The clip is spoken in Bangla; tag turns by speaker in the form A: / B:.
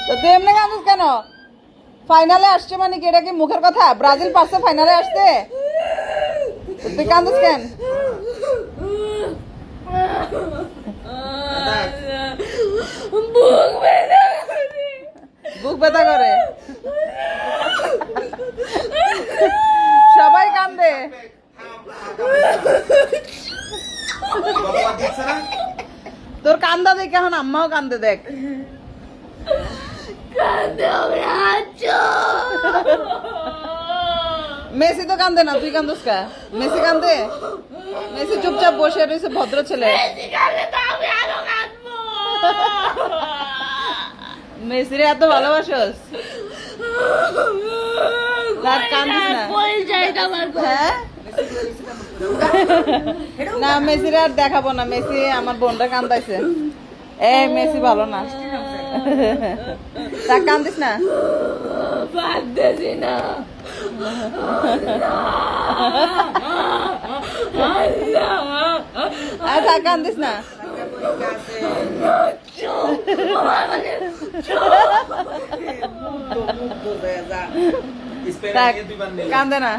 A: তো তুই এমনি কাঁদিস কেন? ফাইনালে আসছে মানে কি, এটা কি মুখের কথা? ব্রাজিল পারছে ফাইনালে আসতে, তুই কাঁদিস কেন? বুক ব্যথা করে, সবাই কান্দে। তোর কান্দা দেখে এখন আম্মাও কান্দে, দেখ। মেসি তো কান্দে না, তুই কান্দুস কা? মেসি কান্দে? মেসি চুপচাপ বসে রয়েছে, ভদ্র ছেলে। মেসিরে এত ভালোবাসোস? কান্দিস না। হ্যাঁ না, মেসিরে আর দেখাবো না। মেসি আমার বোনটা কান্দাইছে। মেসি ভালো না, তা কান্দিস না। তা কান্দিস না। কান্দে না।